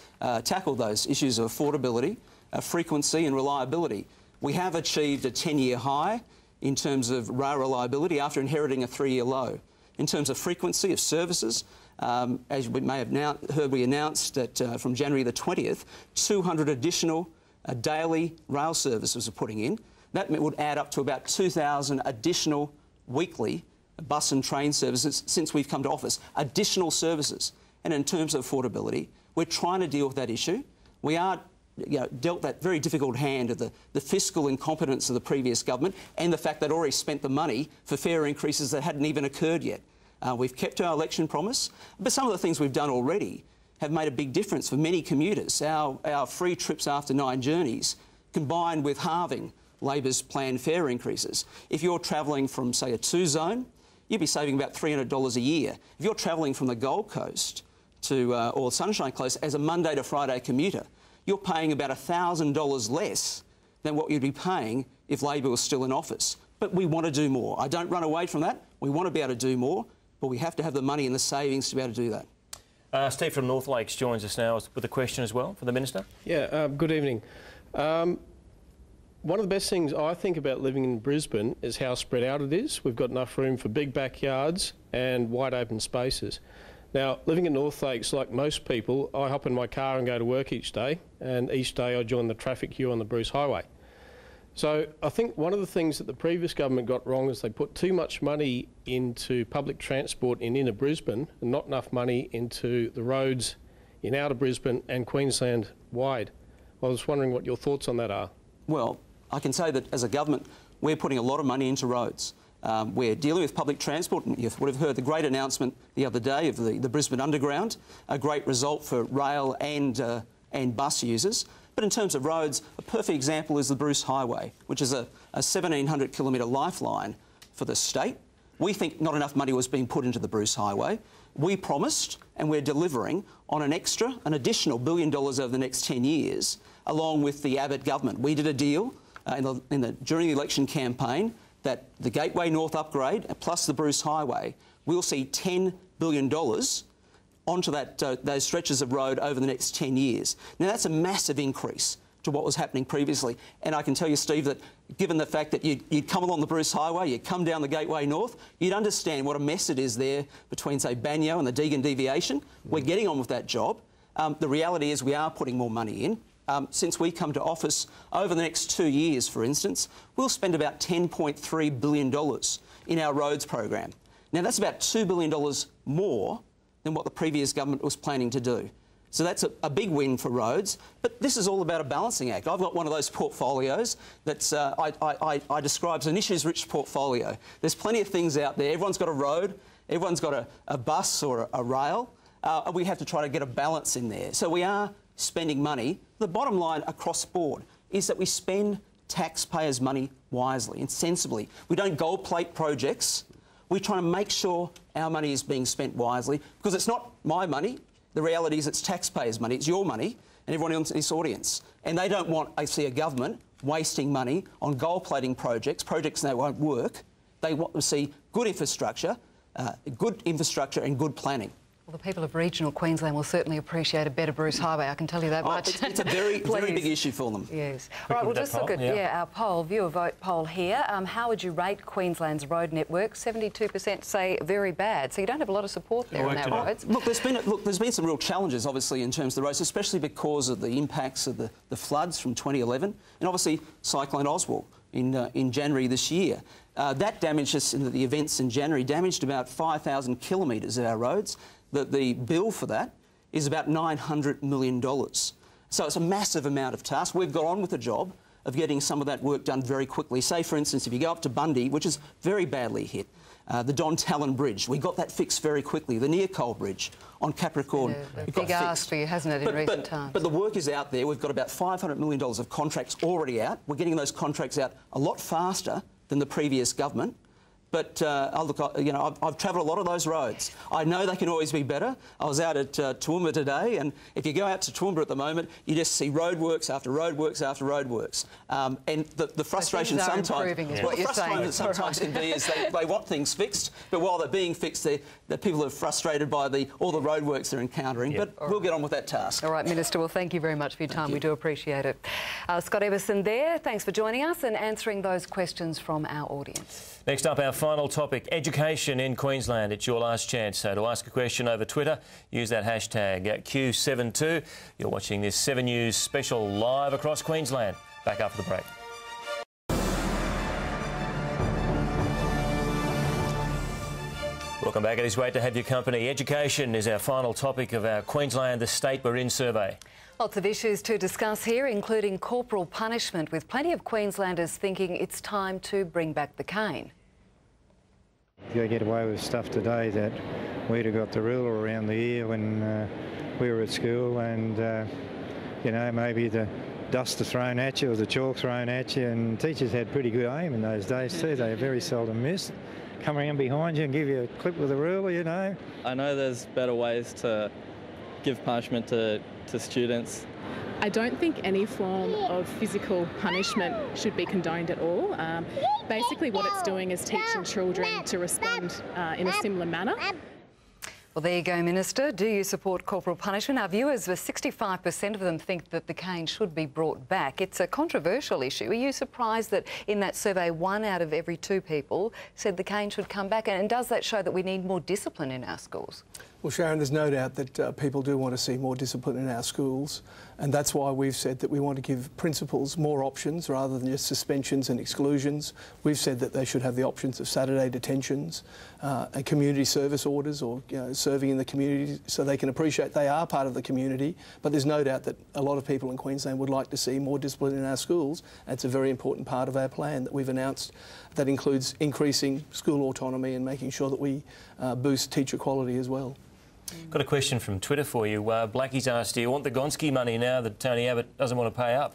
tackle those issues of affordability, frequency and reliability. We have achieved a 10-year high in terms of rail reliability after inheriting a 3-year low. In terms of frequency of services, as we may have now heard, we announced that from January the 20th, 200 additional daily rail services are putting in. That would add up to about 2,000 additional weekly bus and train services since we've come to office. Additional services. And in terms of affordability, we're trying to deal with that issue. We are dealt that very difficult hand of the fiscal incompetence of the previous government and the fact they'd already spent the money for fare increases that hadn't even occurred yet. We've kept our election promise, but some of the things we've done already have made a big difference for many commuters. Our free trips after 9 journeys, combined with halving Labor's planned fare increases. If you're travelling from, say, a 2 zone, you'd be saving about $300 a year. If you're travelling from the Gold Coast to or Sunshine Coast as a Monday to Friday commuter, you're paying about $1,000 less than what you'd be paying if Labor was still in office. But we want to do more. I don't run away from that. We want to be able to do more, but we have to have the money and the savings to be able to do that. Steve from North Lakes joins us now with a question as well for the Minister. Yeah, good evening. One of the best things I think about living in Brisbane is how spread out it is. We've got enough room for big backyards and wide open spaces. Now, living in North Lakes, like most people, I hop in my car and go to work each day, and each day I join the traffic queue on the Bruce Highway. So I think one of the things that the previous government got wrong is they put too much money into public transport in inner Brisbane and not enough money into the roads in outer Brisbane and Queensland wide. I was wondering what your thoughts on that are. Well, I can say that as a government, we're putting a lot of money into roads. We're dealing with public transport. You would have heard the great announcement the other day of the Brisbane Underground, a great result for rail and bus users. But in terms of roads, a perfect example is the Bruce Highway, which is a 1,700-kilometre lifeline for the state. We think not enough money was being put into the Bruce Highway. We promised, and we're delivering, on an additional $1 billion over the next 10 years, along with the Abbott government. We did a deal during the election campaign that the Gateway North upgrade plus the Bruce Highway, we'll see $10 billion onto those stretches of road over the next 10 years. Now, that's a massive increase to what was happening previously. And I can tell you, Steve, that given the fact that you'd come along the Bruce Highway, you'd come down the Gateway North, you'd understand what a mess it is there between, say, Banyo and the Deagon deviation. We're getting on with that job. The reality is we are putting more money in. since we come to office, over the next 2 years, for instance, we'll spend about $10.3 billion in our roads program. Now, that's about $2 billion more than what the previous government was planning to do. So that's a big win for roads, but this is all about a balancing act. I've got one of those portfolios that's I describe as an issues-rich portfolio. There's plenty of things out there. Everyone's got a road, everyone's got a bus or a rail, and we have to try to get a balance in there. So we are spending money. The bottom line across the board is that we spend taxpayers' money wisely and sensibly. We don't gold-plate projects. We try and make sure our money is being spent wisely, because it's not my money. The reality is it's taxpayers' money, it's your money, and everyone in this audience. And they don't want, I see, a government wasting money on gold-plating projects that won't work. They want to see good infrastructure and good planning. Well, the people of regional Queensland will certainly appreciate a better Bruce Highway, I can tell you that much. It's a very, very big issue for them. Yes. All right, we'll just look at our poll, viewer vote poll here. How would you rate Queensland's road network? 72% say very bad, so you don't have a lot of support there on our roads. Look, there's been some real challenges, obviously, in terms of the roads, especially because of the impacts of the floods from 2011 and obviously Cyclone Oswald in January this year. That damaged us, in the events in January, damaged about 5,000 kilometres of our roads. The bill for that is about $900 million. So it's a massive amount of task. We've got on with the job of getting some of that work done very quickly. Say, for instance, if you go up to Bundy, which is very badly hit, the Don Talon Bridge, we got that fixed very quickly. The Nearcoal Bridge on Capricorn, a big ask for you, hasn't it, in recent times? But the work is out there. We've got about $500 million of contracts already out. We're getting those contracts out a lot faster than the previous government. But I've travelled a lot of those roads. I know they can always be better. I was out at Toowoomba today, and if you go out to Toowoomba at the moment, you just see roadworks after roadworks after roadworks. And the frustration sometimes, can be is they want things fixed, but while they're being fixed, the people are frustrated by all the roadworks they're encountering. Yep. But we'll get on with that task. All right, Minister. Well, thank you very much for your time. We do appreciate it. Scott Everson there. Thanks for joining us and answering those questions from our audience. Next up, our final topic, education in Queensland. It's your last chance. So to ask a question over Twitter, use that hashtag Q72. You're watching this 7 News special live across Queensland. Back after the break. Welcome back. It is great to have your company. Education is our final topic of our Queensland, the state we're in survey. Lots of issues to discuss here, including corporal punishment, with plenty of Queenslanders thinking it's time to bring back the cane. They get away with stuff today that we'd have got the ruler around the ear when we were at school, and maybe the dust is thrown at you or the chalk thrown at you, and teachers had pretty good aim in those days too. They very seldom missed. Come around behind you and give you a clip with a ruler, I know there's better ways to give punishment to students. I don't think any form of physical punishment should be condoned at all. Basically what it's doing is teaching children to respond in a similar manner. Well, there you go, Minister. Do you support corporal punishment? Our viewers, 65% of them think that the cane should be brought back. It's a controversial issue. Are you surprised that in that survey, 1 out of every 2 people said the cane should come back? And does that show that we need more discipline in our schools? Well, Sharon, there's no doubt that people do want to see more discipline in our schools, and that's why we've said that we want to give principals more options rather than just suspensions and exclusions. We've said that they should have the options of Saturday detentions and community service orders, or serving in the community, so they can appreciate they are part of the community. But there's no doubt that a lot of people in Queensland would like to see more discipline in our schools, and it's a very important part of our plan that we've announced. That includes increasing school autonomy and making sure that we boost teacher quality as well. Got a question from Twitter for you. Blackie's asked, do you want the Gonski money now that Tony Abbott doesn't want to pay up?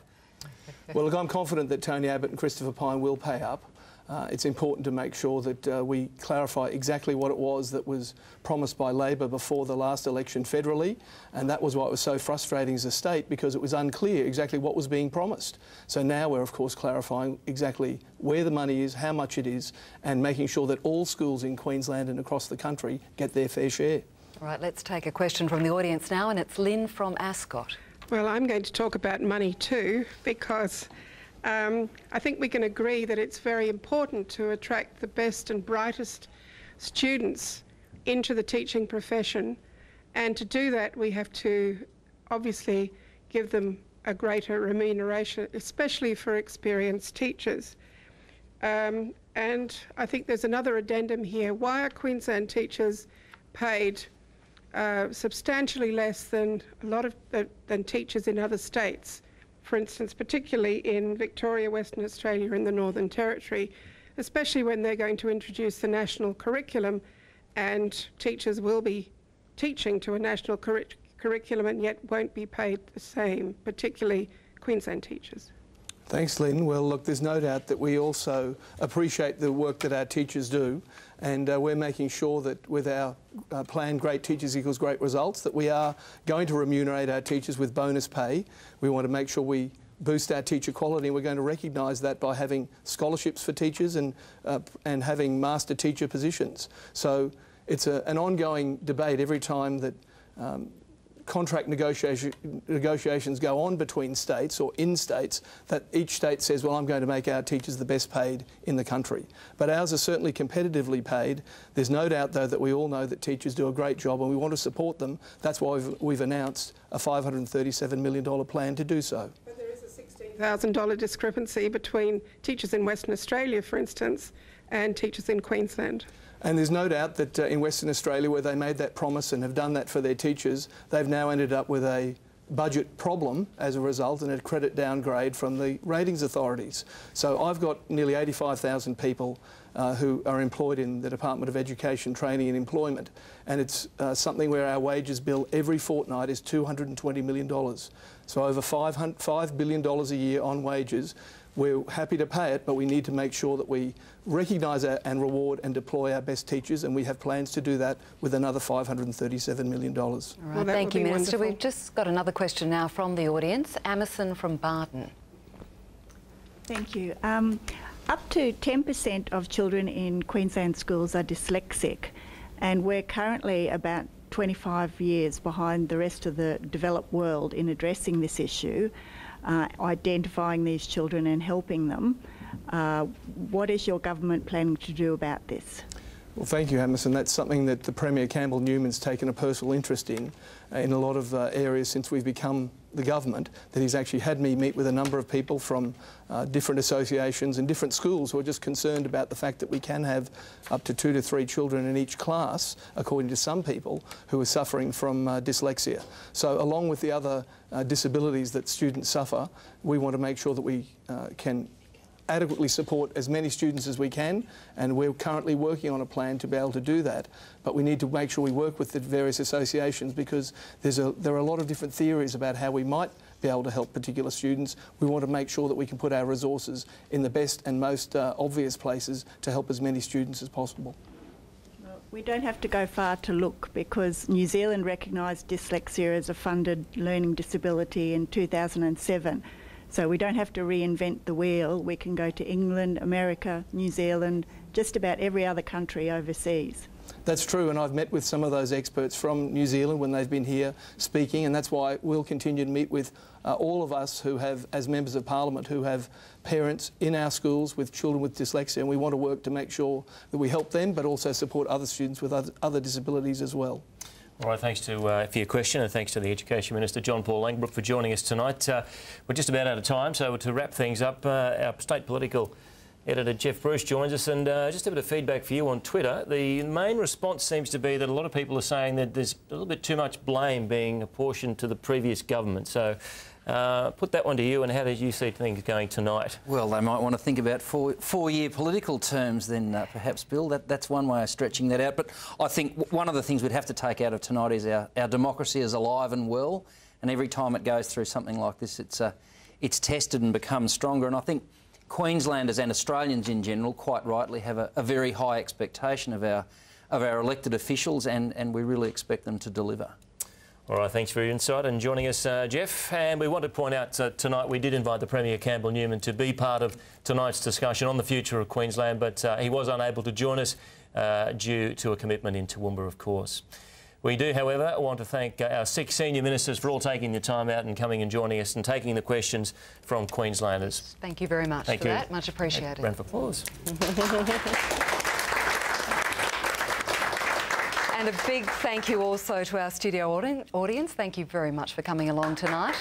Well, look, I'm confident that Tony Abbott and Christopher Pyne will pay up. It's important to make sure that we clarify exactly what it was that was promised by Labor before the last election federally, and that was why it was so frustrating as a state, because it was unclear exactly what was being promised. So now we're, of course, clarifying exactly where the money is, how much it is, and making sure that all schools in Queensland and across the country get their fair share. All right, let's take a question from the audience now, and it's Lynn from Ascot. Well, I'm going to talk about money too, because I think we can agree that it's very important to attract the best and brightest students into the teaching profession, and to do that we have to obviously give them a greater remuneration, especially for experienced teachers. And I think there's another addendum here. Why are Queensland teachers paid substantially less than than teachers in other states? For instance, particularly in Victoria, Western Australia and the Northern Territory, especially when they're going to introduce the national curriculum, and teachers will be teaching to a national curriculum and yet won't be paid the same, particularly Queensland teachers. Thanks, Lynn. Well, look, there's no doubt that we also appreciate the work that our teachers do, and we're making sure that with our plan Great Teachers Equals Great Results, that we are going to remunerate our teachers with bonus pay. We want to make sure we boost our teacher quality, and we're going to recognise that by having scholarships for teachers and having master teacher positions. So it's an ongoing debate every time that contract negotiations go on between states or in states, that each state says, well, I'm going to make our teachers the best paid in the country. But ours are certainly competitively paid. There's no doubt, though, that we all know that teachers do a great job and we want to support them. That's why we've announced a $537 million plan to do so. But there is a $16,000 discrepancy between teachers in Western Australia, for instance, and teachers in Queensland. And there's no doubt that in Western Australia, where they made that promise and have done that for their teachers, they've now ended up with a budget problem as a result and a credit downgrade from the ratings authorities. So I've got nearly 85,000 people who are employed in the Department of Education, Training and Employment, and it's something where our wages bill every fortnight is $220 million. So over $5 billion a year on wages. We're happy to pay it, but we need to make sure that we recognise and reward and deploy our best teachers, and we have plans to do that with another $537 million. All right, well, thank you, Minister. Wonderful. We've just got another question now from the audience. Amazon from Barton. Thank you. Up to 10% of children in Queensland schools are dyslexic, and we're currently about 25 years behind the rest of the developed world in addressing this issue. Identifying these children and helping them. What is your government planning to do about this? Well, thank you, Amazon. That's something that the Premier Campbell Newman's taken a personal interest in a lot of areas since we've become the government, that he's actually had me meet with a number of people from different associations and different schools who are just concerned about the fact that we can have up to 2 to 3 children in each class, according to some people, who are suffering from dyslexia. So along with the other disabilities that students suffer, we want to make sure that we can adequately support as many students as we can, and we're currently working on a plan to be able to do that. But we need to make sure we work with the various associations, because there are a lot of different theories about how we might be able to help particular students. We want to make sure that we can put our resources in the best and most obvious places to help as many students as possible. We don't have to go far to look, because New Zealand recognised dyslexia as a funded learning disability in 2007. So we don't have to reinvent the wheel. We can go to England, America, New Zealand, just about every other country overseas. That's true, and I've met with some of those experts from New Zealand when they've been here speaking, and that's why we'll continue to meet with all of us who have, as members of Parliament, who have parents in our schools with children with dyslexia, and we want to work to make sure that we help them, but also support other students with other disabilities as well. All right, thanks for your question, and thanks to the Education Minister, John Paul Langbroek, for joining us tonight. We're just about out of time, so to wrap things up, our state political editor, Jeff Bruce, joins us, and just a bit of feedback for you on Twitter. The main response seems to be that a lot of people are saying that there's a little bit too much blame being apportioned to the previous government. So put that one to you, and how did you see things going tonight? Well, they might want to think about four-year political terms then, perhaps, Bill. That's one way of stretching that out. But I think one of the things we'd have to take out of tonight is our democracy is alive and well, and every time it goes through something like this, it's tested and becomes stronger. And I think Queenslanders and Australians in general, quite rightly, have a very high expectation of our elected officials, and we really expect them to deliver. All right, thanks for your insight and joining us, Jeff. And we want to point out tonight we did invite the Premier Campbell Newman to be part of tonight's discussion on the future of Queensland, but he was unable to join us due to a commitment in Toowoomba, of course. We do, however, want to thank our 6 senior ministers for all taking the time out and coming and joining us and taking the questions from Queenslanders. Thank you very much for that. Much appreciated. Round of applause. And a big thank you also to our studio audience. Thank you very much for coming along tonight.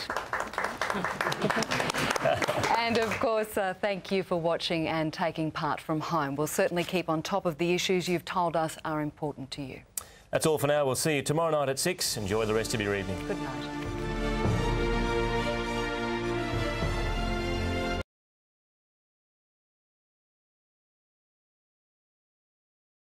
And of course, thank you for watching and taking part from home. We'll certainly keep on top of the issues you've told us are important to you. That's all for now. We'll see you tomorrow night at 6. Enjoy the rest of your evening. Good night.